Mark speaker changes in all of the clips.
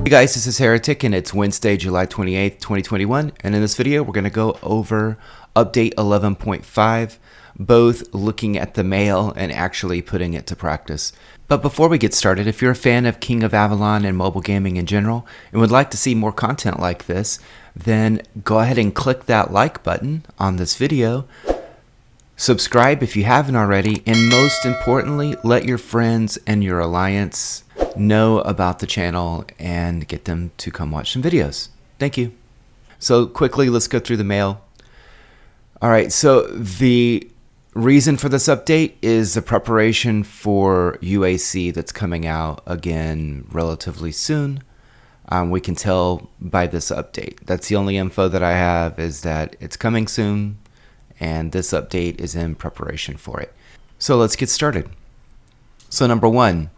Speaker 1: Hey guys, this is Heretic and it's Wednesday, July 28th, 2021, and in this video we're going to go over update 11.5, both looking at the mail and actually putting it to practice. But before we get started, if you're a fan of King of Avalon and mobile gaming in general and would like to see more content like this, then go ahead and click that like button on this video. Subscribe if you haven't already, and most importantly, let your friends and your alliance know about the channel and get them to come watch some videos. Thank you. So quickly, let's go through the mail. All right, so the reason for this update is the preparation for UAC that's coming out again relatively soon. We can tell by this update. That's the only info that I have, is that it's coming soon, and this update is in preparation for it. So let's get started. So number one,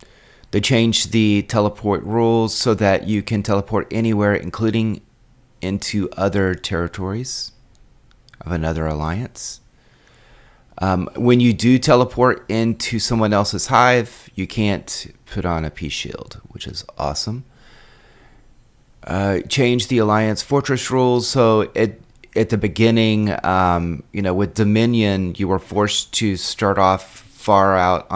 Speaker 1: they changed the teleport rules so that you can teleport anywhere, including into other territories of another alliance. When you do teleport into someone else's hive, you can't put on a peace shield, which is awesome. Change the alliance fortress rules, so at the beginning, with Dominion, you were forced to start off far out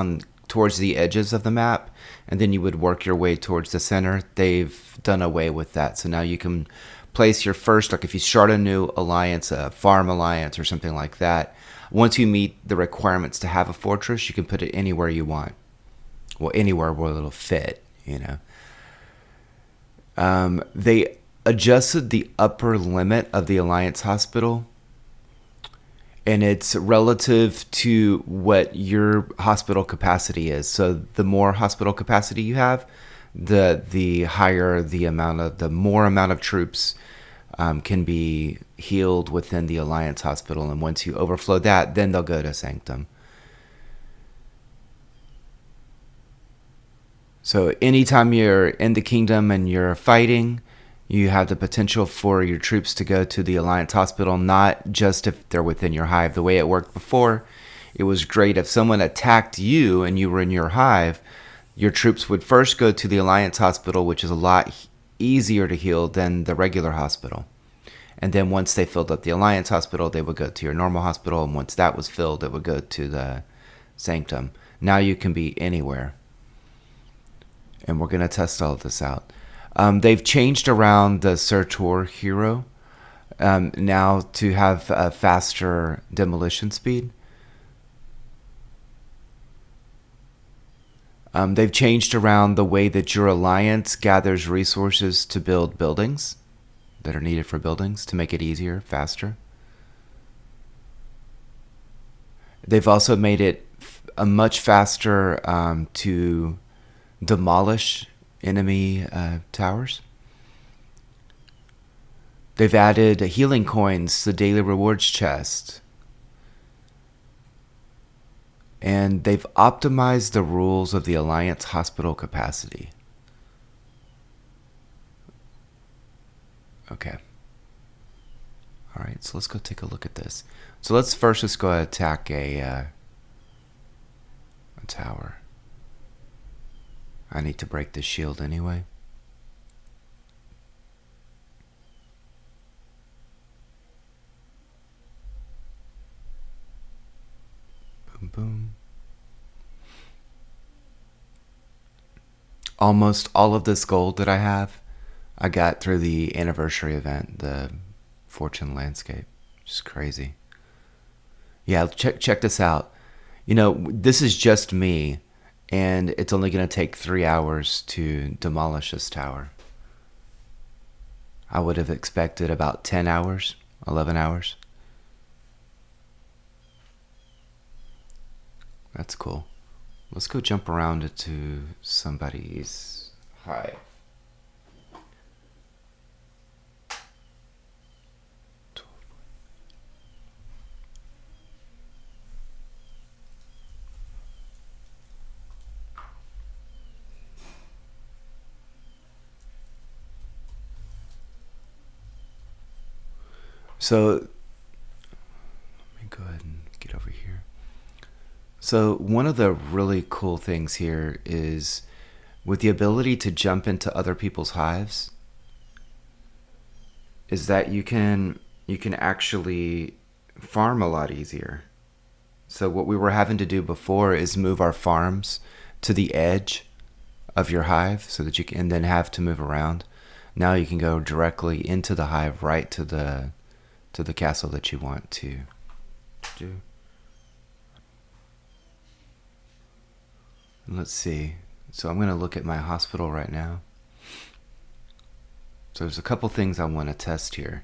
Speaker 1: towards the edges of the map, and then you would work your way towards the center. They've done away with that, so now you can place your first, like if you start a new alliance, a farm alliance or something like that, once you meet the requirements to have a fortress, you can put it anywhere you want. Well, anywhere where it'll fit, They adjusted the upper limit of the Alliance Hospital, and it's relative to what your hospital capacity is. So the more hospital capacity you have, the higher the more amount of troops can be healed within the Alliance Hospital. And once you overflow that, then they'll go to Sanctum. So anytime you're in the kingdom and you're fighting, you have the potential for your troops to go to the Alliance Hospital, not just if they're within your hive. The way it worked before, it was great if someone attacked you and you were in your hive, your troops would first go to the Alliance Hospital, which is a lot easier to heal than the regular hospital. And then once they filled up the Alliance Hospital, they would go to your normal hospital, and once that was filled, it would go to the Sanctum. Now you can be anywhere. And we're going to test all of this out. They've changed around the Surtur hero now to have a faster demolition speed. They've changed around the way that your alliance gathers resources to build buildings that are needed for buildings to make it easier, faster. They've also made it a much faster to demolish enemy towers. They've added healing coins to the daily rewards chest. And they've optimized the rules of the Alliance Hospital capacity. Okay. Alright, so let's go take a look at this. So let's first just go attack a tower. I need to break this shield anyway. Boom, boom. Almost all of this gold that I have, I got through the anniversary event, the Fortune Landscape. Just crazy. Yeah, check this out. This is just me. And it's only going to take 3 hours to demolish this tower. I would have expected about 10 hours, 11 hours. That's cool. Let's go jump around to somebody's hive. So let me go ahead and get over here. So one of the really cool things here is with the ability to jump into other people's hives is that you can actually farm a lot easier. So what we were having to do before is move our farms to the edge of your hive so that you can, and then have to move around. Now you can go directly into the hive, right to the castle that you want to do. Let's see. So I'm going to look at my hospital right now. So there's a couple things I want to test here.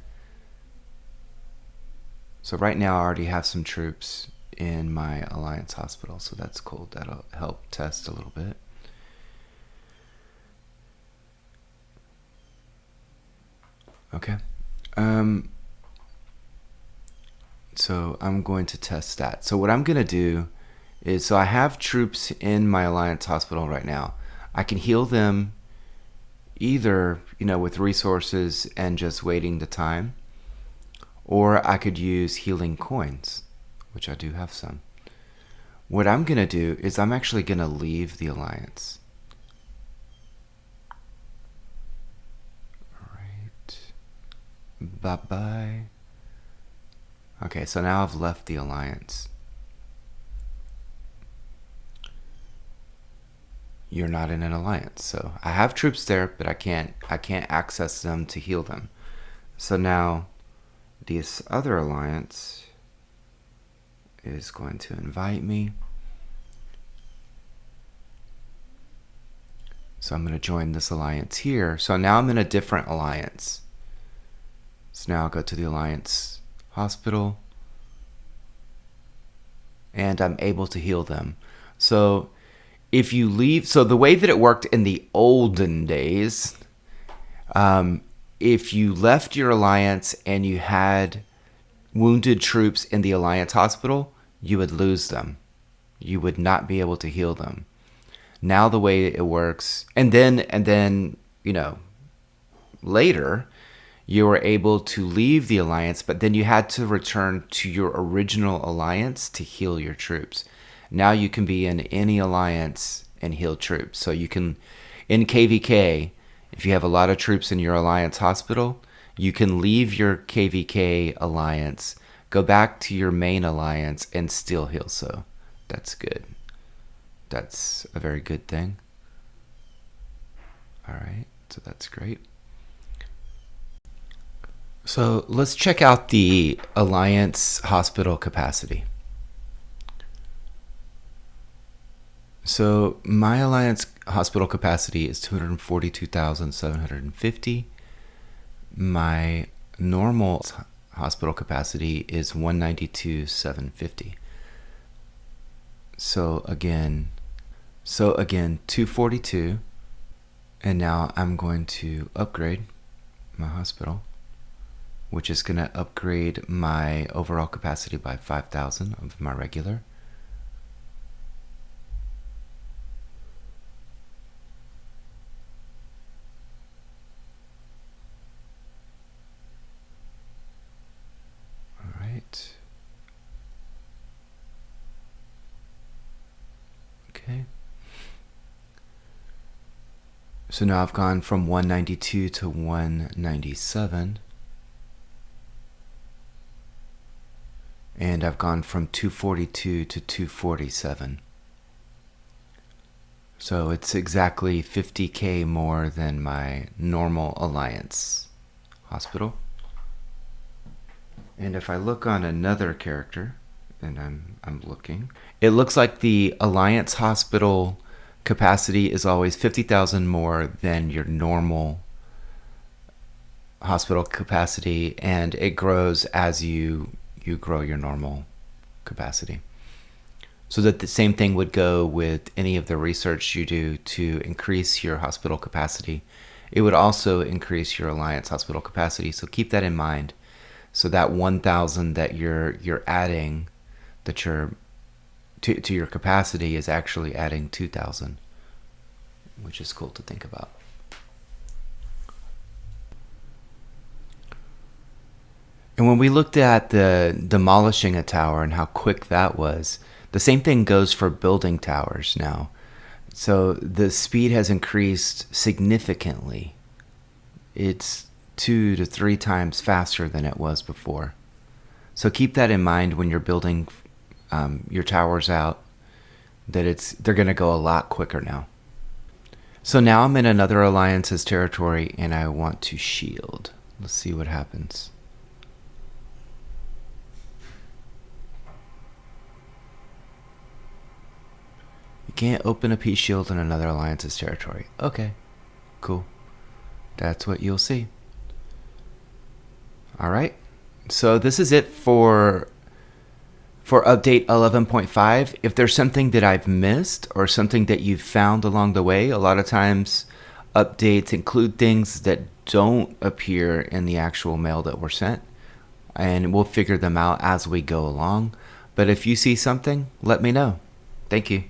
Speaker 1: So right now I already have some troops in my Alliance hospital, so that's cool. That'll help test a little bit. Okay. So I'm going to test that. So what I'm going to do is, so I have troops in my Alliance hospital right now. I can heal them either, with resources and just waiting the time, or I could use healing coins, which I do have some. What I'm going to do is I'm actually going to leave the Alliance. All right. Bye-bye. Okay, so now I've left the Alliance. You're not in an Alliance, so I have troops there, but I can't access them to heal them. So now this other Alliance is going to invite me. So I'm going to join this Alliance here. So now I'm in a different Alliance. So now I'll go to the Alliance hospital, and I'm able to heal them. So if you leave, so the way that it worked in the olden days, if you left your Alliance and you had wounded troops in the Alliance hospital, you would lose them. You would not be able to heal them. Now the way it works, and then later, you were able to leave the Alliance, but then you had to return to your original Alliance to heal your troops. Now you can be in any Alliance and heal troops. So you can, in KVK, if you have a lot of troops in your Alliance hospital, you can leave your KVK Alliance, go back to your main Alliance, and still heal. So that's good. That's a very good thing. All right, so that's great. So let's check out the Alliance hospital capacity. So my Alliance hospital capacity is 242,750. My normal hospital capacity is 192,750. So again, 242. And now I'm going to upgrade my hospital, which is going to upgrade my overall capacity by 5,000 of my regular. All right. Okay. So now I've gone from 192 to 197. And I've gone from 242 to 247. So it's exactly 50K more than my normal Alliance hospital. And if I look on another character, and I'm looking, it looks like the Alliance hospital capacity is always 50,000 more than your normal hospital capacity, and it grows as you grow your normal capacity. So that the same thing would go with any of the research you do to increase your hospital capacity. It would also increase your Alliance hospital capacity. So keep that in mind. So that 1,000 that you're adding, that you're to your capacity, is actually adding 2,000, which is cool to think about. And when we looked at the demolishing a tower and how quick that was, the same thing goes for building towers now. So the speed has increased significantly. It's 2 to 3 times faster than it was before. So keep that in mind when you're building your towers out, that they're going to go a lot quicker now. So now I'm in another alliance's territory and I want to shield. Let's see what happens. You can't open a peace shield in another alliance's territory. Okay, cool. That's what you'll see. All right. So this is it for update 11.5. If there's something that I've missed or something that you've found along the way, a lot of times updates include things that don't appear in the actual mail that were sent, and we'll figure them out as we go along. But if you see something, let me know. Thank you.